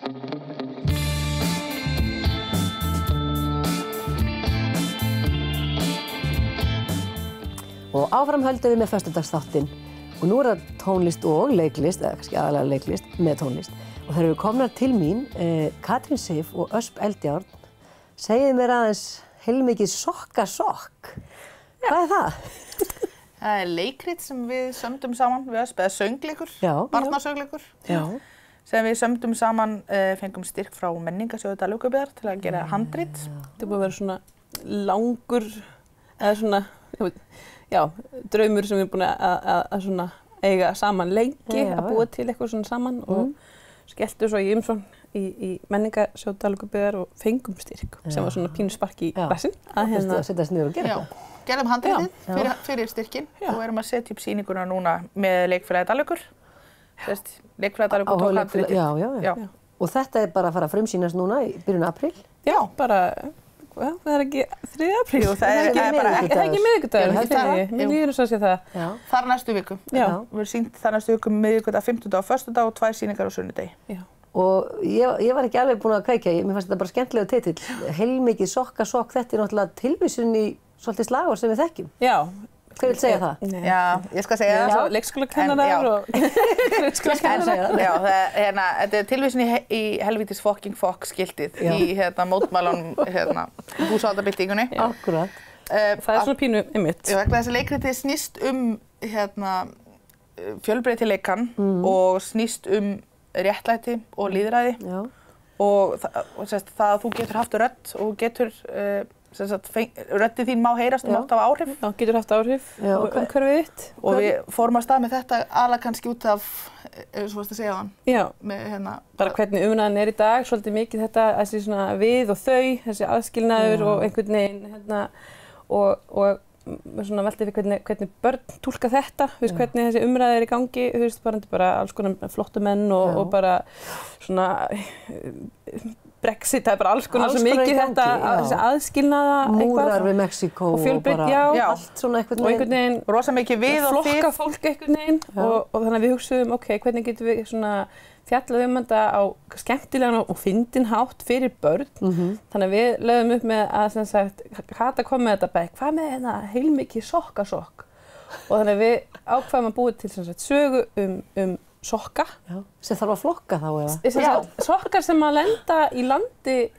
Og áfram höldum við með föstudagsþáttinn. Og nú það tónlist og leiklist, eða kannski aðalega leiklist með tónlist. Og þeir eru komnar til mín, Katrín Sif og Ösp Eldjárn. Segið mér aðeins heilmikið sokkasokk. Hvað er það? Það er leikrit sem við sömdum saman við Ösp, eða söngleikur, barnasöngleikur. Já. Sem við sömdum saman, fengum styrk frá Menningarsjóði Dalvíkurbyggðar til að gera handrit. Þetta er búið að vera svona langur, eða svona, já, draumur sem við erum búin að svona eiga saman lengi, að búa til eitthvað svona saman og skelltu svo í umsókn í Menningarsjóði Dalvíkurbyggðar og fengum styrk sem var svona pínu spark í rassinn. Að setjast niður og gera þetta. Gerðum handritið fyrir styrkinn og erum að setja upp sýninguna núna með Leikfélagi Dalvíkur. Leikfélagi Dalvíkur tók handritið. Já. Og þetta er bara að fara að frumsýnast núna í byrjun apríl? Já, bara, það er ekki 3. apríl. Jú, það er ekki miðvikudagur, mér líður svo að sé það. Þar næstu viku. Við erum sýnt þar næstu viku miðvikudag, 50. og 1. dag og 2 sýningar á sunnudegi. Og ég var ekki alveg búin að kveikja, mér fannst þetta bara skemmtilegu titill. Heilmikið sokkasokk, þetta er náttúrulega tilvísun í svolítið slagorð sem við þekkjum. Já. Hver vil segja það? Já, ég skal segja það. Leikskólakennarar og grunnskólakennarar. Já, þetta er tilvísun í helvítis fucking fuck skiltið í mótmælunum búsáhaldabyltingunni. Akkúrat. Það er svona pínu einmitt. Já, vegna þess að leikritið snýst fjölbreytileikann og snýst réttlæti og lýðræði. Og það að þú getur haft rödd og getur röddið þín má heyrast og mátt hafa áhrif. Já, getur haft áhrif og umhverfið þitt. Og við fórum af stað með þetta aðalega kannski út af, eins og varst að segja á hann. Já, bara hvernig umræðan er í dag, svolítið mikið þetta, þessi svona við og þau, þessi aðskilnaður og einhvern veginn, og svona veltið við hvernig börn túlka þetta, hvernig þessi umræða er í gangi, bara alls konar flóttamenn og bara svona Brexit, það er bara alls konar svo mikið þetta, þessi aðskilnaða Múrar við Mexíkó og fjölbreytt, já, allt svona einhvern veginn, rosa mikið við og þið. Flokka fólk einhvern veginn og þannig að við hugsuðum, hvernig getum við svona fjallað þetta á skemmtilegan og fyndinn hátt fyrir börn. Þannig að við lögðum upp með að, sem sagt, Kata kom með þetta bara, hvað með heilmikið sokkasokk? Og þannig að við ákváðum að búa til, sem sagt, sögu sokka. Sem þarf að flokka þá eða? Sokkar sem að lenda í landi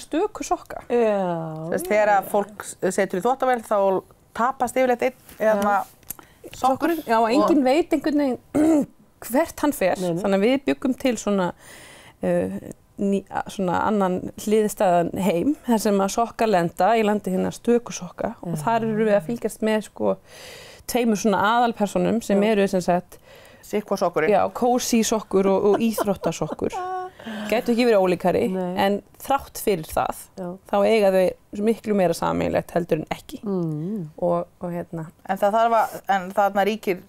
stöku sokka. Þegar að fólk setur í þvottavél þá tapast yfirleitt einn sokkurinn. Já, og enginn veit einhvern veginn hvert hann fer. Þannig að við byggum til svona annan hliðstæðan heim þar sem að sokkar lenda í landi stöku sokka og þar eru við að fylgjast með tveimur svona aðalpersonum sem eru sem sagt Sikva sokkurinn. Já, kósí sokkur og íþróttasokkur. Gætu ekki verið ólíkari, en þrátt fyrir það, þá eiga þau miklu meira sameiginlegt heldur en ekki. En þarna ríkir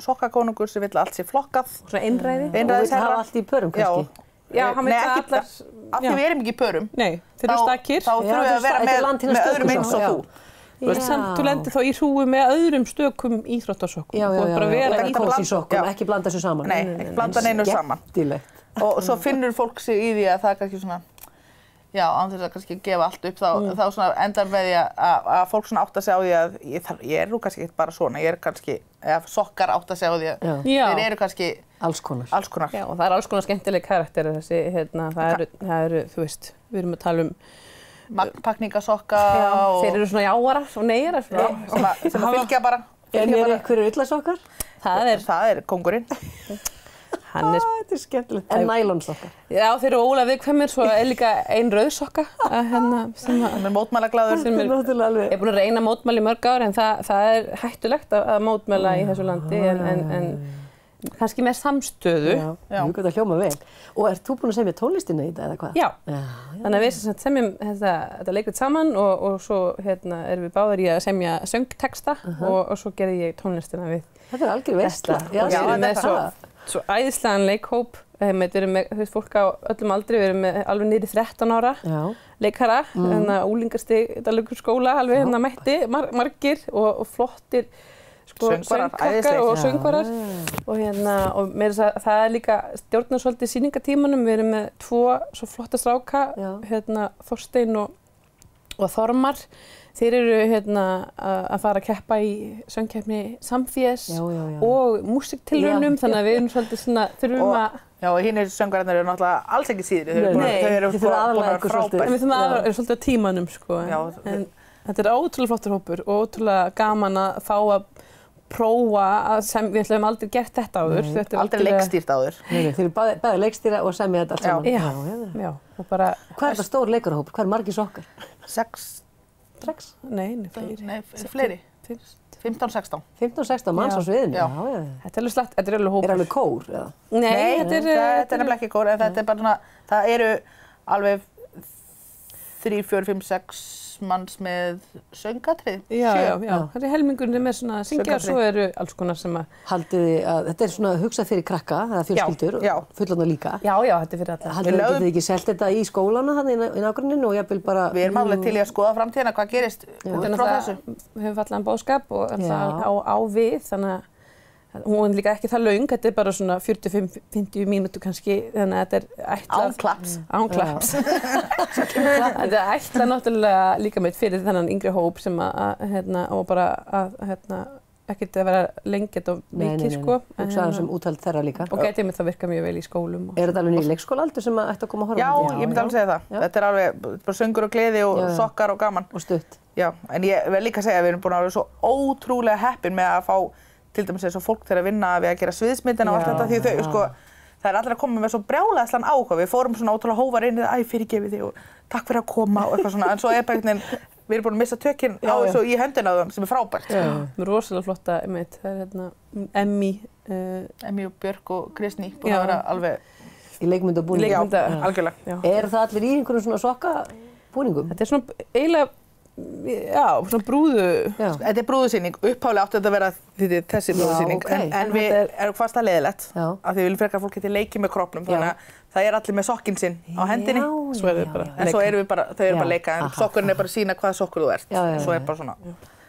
sokkakonungur sem vill að allt sé flokkað. Svona einræði. Og vill hafa allt í pörum kannski. Já, hann vill að allar... Af því við erum ekki í pörum. Nei, þeir eru stakir. Þá þurfum við að vera með öðrum eins og þú. Þú lendir þá í hrúi með öðrum stökum íþróttasokkum. Já, ekki kósísokkum, ekki blanda þessu saman. Nei, ekki blanda neinu saman. Skemmtilegt. Og svo finnur fólk sig í því að það er kannski svona, já, án þess að kannski gefa allt upp, þá svona endar með því að fólk svona átta sig á því að ég er nú kannski ekki bara svona, ég er kannski, eða sokkar átta sig á því að þeir eru kannski alls konar. Já, og það er alls konar skemmtileg karakter þessi, það eru, þú veist, við erum að tala magnpakningasokka og... Þeir eru svona jáarar og neyjarar. Sem að fylgja bara. En einhverju ullasokkar? Það er kóngurinn. Þetta er skemmtilegt. En nælonsokkar? Já, þeir eru ólega viðkvæmir, svo er líka ein rauðsokka. Sem er mótmælaglaður. Ég er búin að reyna mótmæli í mörg ár, en það er hættulegt að mótmæla í þessu landi, en kannski með samstöðu. Já, þú getur að hljóma vel. Og ert þú búin að semja tónlistina í þetta eða hvað? Já. Þannig að við semjum þetta leikrit saman og svo erum við báðar í að semja söngteksta og svo gerði ég tónlistina við. Þetta er algjör veisla. Já, við erum með svo æðislegan leikhóp. Við erum með fólk á öllum aldri, við erum með alveg niður í 13 ára leikara, úlingastig Dalvíkurskóla, alveg mætti, margir og flottir Söngvarar, söngkrakkar æðislegir. og söngvarar og meira þess að það líka stjórnar svolítið sýningatímanum. Við erum með 2 svo flotta stráka, Þorstein og Þormar. Þeir eru að fara að keppa í söngkeppni Samfés og músíktilraunum, þannig að við erum svolítið svona, þurfum að... Já, og hinir söngvararnir eru náttúrulega alls ekki síðri, þau eru búin að vera frábært. Við þurfum aðra svolítið á tímanum, sko, en þetta er ótrúlega flottur hópur og ótrúlega gaman að fá að prófa við ætlum aldrei gert þetta áður. Aldrei leikstýrt áður. Þeir eru bæði leikstýra og semja þetta allt saman. Já, og bara... Hvað er þetta stór leikarahópur? Hvað er margir sokkar? 6? Nei, fleiri. Nei, fleiri. 15-16. 15-16 manns á sviðinu? Já. Þetta er alveg slagt, þetta er alveg hópur. Er alveg kór, eða? Nei, þetta er nefnilega ekki kór, en þetta er bara svona, það eru alveg 3, 4, 5, 6 manns með söngatrið. Já. Það er helmingurinn með svona syngja og svo eru alls konar sem að... Haldið þið að þetta er svona hugsað fyrir krakka, eða fjölskyldur, fullorðna líka? Já, þetta er fyrir alla. Haldið þið ekki selt þetta í skólana þannig í nágranninu og jafnvel bara... Við erum alveg til í að skoða framtíðina, hvað gerist út frá þessu. Við höfum fallaðan bóðskap og það á við, þannig að hún er líka ekki það löng, þetta er bara svona 45-50 mínútur kannski, þannig að þetta er ætlað... Án klaps. Þetta er ætlað náttúrulega líka með fyrir þennan yngri hóp sem og bara ekkert að vera lengi þetta mikið, sko. Hugsaðum sem úthald þeirra líka. Og gæti mig það virka mjög vel í skólum. Er þetta alveg í leikskólaldur sem ætti að koma að horfa? Já, ég myndi alveg segja það. Þetta er alveg bara söngur og gleði og sokkar og gaman. Og stutt. Já, en ég vil líka segja að við erum búin að vera svo ótrúlega heppin með að fá til dæmis eins og fólk þeirra að vinna við að gera sviðsmyndina og allt þetta því þau, sko, það er allir að koma með svo brjálæðislegan áhuga. Við fórum svona ótrúlega hóvar inn í það, fyrirgefið þig og takk fyrir að koma og eitthvað svona, en svo er bara einhvern veginn, við erum búin að missa tökinn á þessu í höndina á þeim sem er frábært. Með rosalega flotta, það er Emmi og Björk og Kristný, búin að vera alveg í leikmyndabúningum. Já, algjörlega. Eru það allir í einhverjum svona sokkabúningum? Þetta er svona eiginlega, svona brúðu. Þetta er brúðusýning, upphaflega átti þetta að vera þessi brúðusýning, en við erum fast að leiðilegt, af því við viljum frekar að fólk geti leikið með kroppnum, þannig að það er allir með sokkinn sinn á hendinni, en svo erum við bara að leika, en sokkurinn er bara að sýna hvaða sokkur þú ert, og svo er bara svona.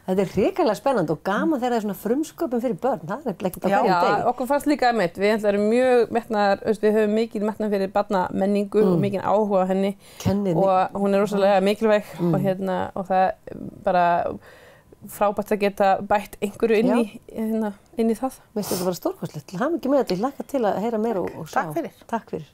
Þetta er hrikalega spennandi og gaman þegar það er svona frumsköpun fyrir börn, það er ekki bara hverjum degi. Já, okkur fannst líka við erum mjög metnaðar, við höfum mikið metnað fyrir barnamenningu og mikið áhuga á henni og hún er rosalega mikilvæg og það er bara frábært að geta bætt einhverju inn í það. Mér finnst þetta bara stórkostlegt, til hamingju með þetta, ég hlakka til að heyra meira og sjá. Takk fyrir. Takk fyrir.